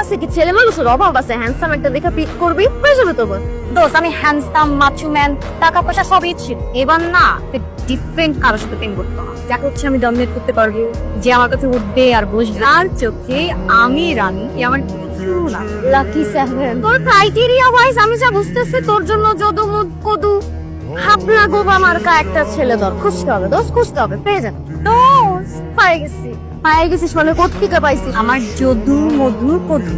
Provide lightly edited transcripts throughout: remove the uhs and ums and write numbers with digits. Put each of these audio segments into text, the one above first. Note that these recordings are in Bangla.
ক্যাম্পাসে কি ছেলে মানুষের অভাব আছে? হ্যান্ডসাম একটা দেখে পিক করবি, হয়ে যাবে তো। দোস্ত আমি হ্যান্ডসাম, মাচু ম্যান, টাকা পয়সা সবই ছিল। এবার না ডিফারেন্ট কারোর সাথে প্রেম করতে হবে, যাকে হচ্ছে আমি ডমিনেট করতে পারবো, যে আমার কাছে উঠবে আর বসবে। আর চোখে আমি রানী, আমার কিছু না। Lucky seven. তোর ক্রাইটেরিয়া ওয়াইজ আমি যা বুঝতেছি, তোর জন্য যদু মুদ কদু হাবলা গোবা মার্কা একটা ছেলে দর খুঁজতে হবে। দোস্ত খুঁজতে হবে, পেয়ে যাবে। দোস্ত পায়ে গেছিস মানে কোত্থেকে পাইছিস? আমার যদু মধু কদু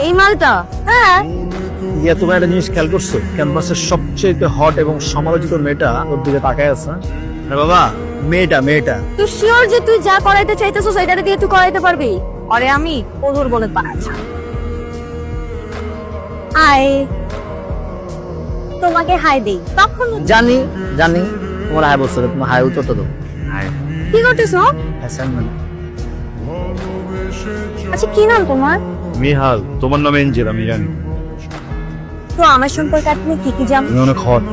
এই মালটা। হ্যাঁ ইয়া, তুমি একটা জিনিস খেয়াল করছো? ক্যাম্পাসের সবচেয়ে হট এবং সমালোচিত মেয়েটা ওর দিকে তাকায় আছে। আরে বাবা, মেয়েটা তুই শিওর যে তুই যা করাইতে চাইতেছিস সেটা দিয়ে তুই করাইতে পারবি? আরে আমি ওদুর বলে পাচ্ছি। আয় তোমাকে হাই দেই। তখন জানি তোমার হাই বলছো, তোমার হাই উত্তর তো দাও। হাই কি করতেছো? অ্যাসাইনমেন্ট। আচ্ছা কি নাম তোমার? মিহাল। তোমার নাম এঞ্জেল, আমি জানি। তো আমার সম্পর্কে আপনি কি কি জানেন? তুমি অনেক হট।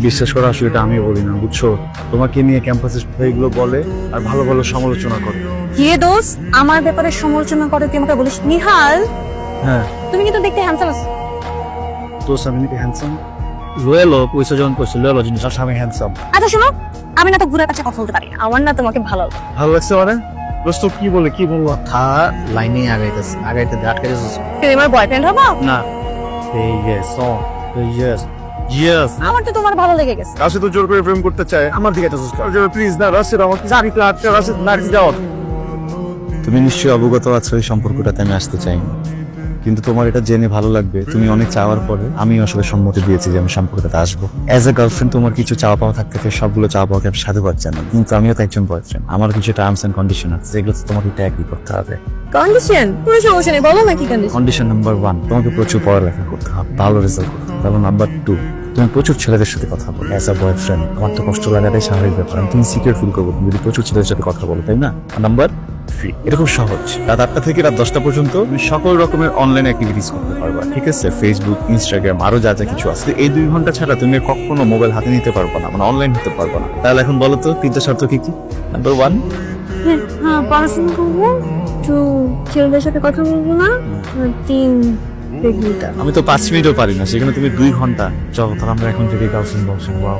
বিশ্বাস করো, আসলে এটা আমি বলি না, বুঝছো? তোমাকে নিয়ে ক্যাম্পাসে এগুলো বলে আর ভালো ভালো সমালোচনা করে। কে দোস্ত আমার ব্যাপারে সমালোচনা করে তুই আমাকে বলিস? নিহাল হ্যাঁ, তুমি কিন্তু দেখতে হ্যান্ডসাম আছো। তো আমি হ্যান্ডসাম লোয়েলো পয়সা যখন করছে লোয়েলো জিনিস, আর আমি হ্যান্ডসাম। আচ্ছা শোনো, আমি না তো ঘুরে কাছে কথা বলতে পারি না। আমার না তোমাকে ভালো লাগে। ভালো লাগছে মানে? দোস্ত কি বলবো? লাইনে আগাইতেছে আটকে যাচ্ছে। তুমি আমার বয়ফ্রেন্ড হবো? না। Yes. আমার তো তোমার ভালো লেগে গেছে। রাশিদ তো জোর করে প্রেম করতে চায়, আমার দিকে প্লিজ না রাশিদ, আমাকে জানি তো আটকে রাশিদ নাড়ি যাও। তুমি নিশ্চয়ই অবগত আছো এই সম্পর্কটাতে আমি আসতে চাই না, কিন্তু তোমার এটা জেনে ভালো লাগবে তুমি অনেক চাওয়ার পরে আমি আসলে সম্মতি দিয়েছি যে আমি সম্পর্কটাতে আসবো। অ্যাজ এ গার্লফ্রেন্ড তোমার কিছু চাওয়া পাওয়া থাকতে সবগুলো চাওয়া পাওয়াকে আমি সাধু পাচ্ছি না, কিন্তু আমিও তো একজন বয়ফ্রেন্ড, আমার কিছু টার্মস এন্ড কন্ডিশন আছে যেগুলো তোমাকে ট্যাগই করতে হবে। কন্ডিশন? কোনো সমস্যা নেই, বলো না কি কন্ডিশন। কন্ডিশন নাম্বার 1, তোমাকে প্রচুর পড়ালেখা করতে হবে, ভালো রেজাল্ট করতে হবে। তারপর নাম্বার 2, তুমি প্রচুর ছেলেদের সাথে কথা বলো। অ্যাজ আ বয়ফ্রেন্ড আমার তো কষ্ট লাগাটাই স্বাভাবিক ব্যাপার, আমি তুমি সিকিউর ফিল করবো তুমি যদি প্রচুর ছেলেদের সাথে কথা বলো, তাই না? নাম্বার 3, এটা খুব সহজ, রাত 8টা থেকে রাত 10টা পর্যন্ত তুমি সকল রকমের অনলাইন অ্যাক্টিভিটিস করতে পারবা, ঠিক আছে? ফেসবুক, ইনস্টাগ্রাম, আরো যা যা কিছু আছে। এই 2 ঘন্টা ছাড়া তুমি কখনো মোবাইল হাতে নিতে পারবো না, মানে অনলাইন হতে পারবো না। তাহলে এখন বলো তো 3টা শর্ত কি কি? নাম্বার 1, হ্যাঁ পড়াশোনা করবো, একটু ছেলেদের সাথে কথা বলবো না। 3 ঘন্টা। আমি তো 5 মিনিটও পারি না, সেখানে তুমি 2 ঘন্টা। চলো তাহলে আমরা এখন থেকে গার্লফ্রেন্ড বয়ফ্রেন্ড। ওয়াও,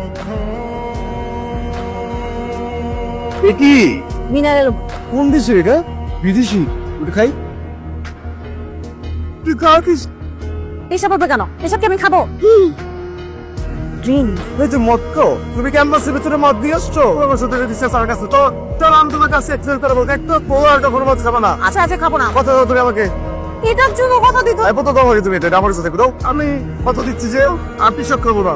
কি মিনারেল কোন দেশে এটা? বিদেশি? ওটা খাই? তুই খাওয়াতিস? এসব হবে কেন? এসব কি আমি খাবো? ড্রিঙ্ক। এই যে মদ খাও? তুমি ক্যাম্পাসের ভিতরে মদ দিয়ে আসছো? আমার সাথে দিচ্ছে আমার কাছে তো চল, আমি তোমার কাছে এক্সচেঞ্জ করবো। একটা পোলা একটা কোনো মদ খাবো না। আচ্ছা আচ্ছা খাবো না। কথা দাও তুমি আমাকে। এটার জন্য কথা দিত। এই পতো দাও আমাকে তুমি, এটা আমার সাথে দাও। আমি কথা দিচ্ছি যে আর পিছক করবো না।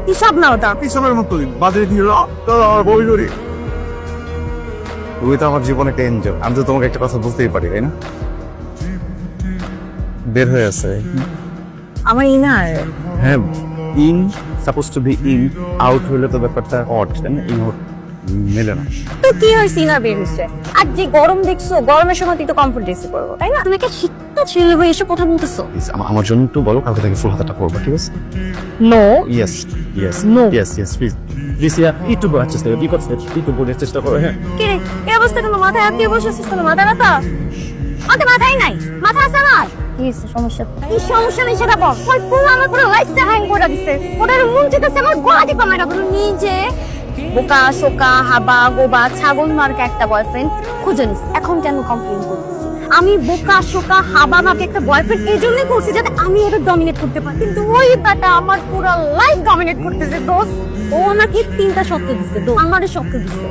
হিসাব না ওটা। পিছনের মতো বাজে দিল তো আমার বই ধরি। তুমি তো আমার জীবনে একটা এনজয়, আমি তো তোমাকে একটা কথা বলতেই পারি, তাই না? বের হয়ে আছে। আমার ইনার। হ্যাঁ, in suppose two be in, out হইলে তো ব্যাপারটা অড, তাই না? ইন মেলে না। তো কি হয়েছে ইনার বের হচ্ছে? আর যে গরম দেখছো, গরমের সময় তুই তো কমফোর্ট ড্রেসে পরবো, তাই না? তুমি একটা শিক্ষিত ছেলে হয়ে এসে কথা বলতেছো। Please, আমার জন্য একটু বলো, কালকে থেকে ফুল হাতাটা করবো, ঠিক আছে? No. Yes No. Please please, একটু বোঝার চেষ্টা করো, বিকজ একটু বোঝার চেষ্টা করো। হ্যাঁ, কি রে এই অবস্থা কেন? মাথায় হাত দিয়ে বসে আছিস কেন? মাথা ব্যথা? আমাদের মাথায় নাই, মাথা আছে আমার। কি হয়েছে? সমস্যা কি? সমস্যা নেই সেটা বল। ওই পুরো আমার পুরো লাইফটা হ্যাং করে দিছে। ওটার মন চেতেছে আমার গোড়া দিয়ে মেয়েটা বলো নিজে বোকা শোকা হাবা গোবা ছাগল মার্কা একটা বয়ফ্রেন্ড খুঁজে নিস। এখন কেন কমপ্লেন করছিস? আমি বোকা শোকা হাবা মার্কা একটা বয়ফ্রেন্ড এই জন্যই করছি যাতে আমি ওটা ডমিনেট করতে পারি, কিন্তু ওই ব্যাটা আমার পুরো লাইফ ডমিনেট করতেছে। দোষ ও আমাকে 3টা শর্ত দিচ্ছে, আমারও শর্ত দিচ্ছে।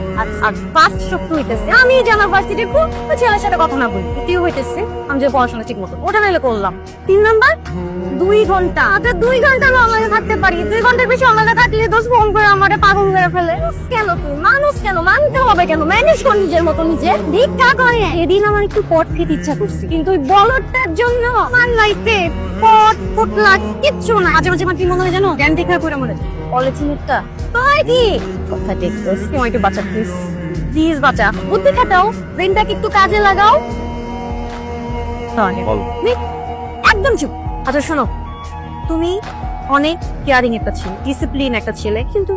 আর 5 শর্ত হইতেছে আমি যে আমার ভার্সিটির খুব ছেলের সাথে কথা না বলি, এটিও হইতেছে আমি যে পড়াশোনা ঠিক মতো ওটা নাইলে করলাম। 3 নাম্বার 2 ঘন্টা। আচ্ছা 2 ঘন্টা অনলাইনে থাকতে পারি, 2 ঘন্টার বেশি অনলাইনে থাকলে দোষ ফোন করে আমারে পাগল করে ফেলে। কেন তুই মানুষ কেন মানতে হবে কেন? ম্যানেজ কর নিজের মতো নিজে। ভিক্ষা করে এদিন আমার একটু পট খেতে ইচ্ছা করছে, কিন্তু ওই বলটার জন্য আমার লাইফে পট ফুটলা কিচ্ছু না। মাঝে মাঝে আমার কি মনে হয় জানো? জ্ঞান দেখা করে মরে যায় পলিথিনটা। তাই কি কথা দেখছিস? তোমার একটু বাঁচা প্লিজ, প্লিজ বাঁচা। বুদ্ধি খাটাও, ব্রেনটাকে একটু কাজে লাগাও। বল। একদম চুপ। আচ্ছা শোনো, তুমি অনেক কেয়ারিং একটা ছেলে, ডিসিপ্লিন একটা ছেলে, কিন্তু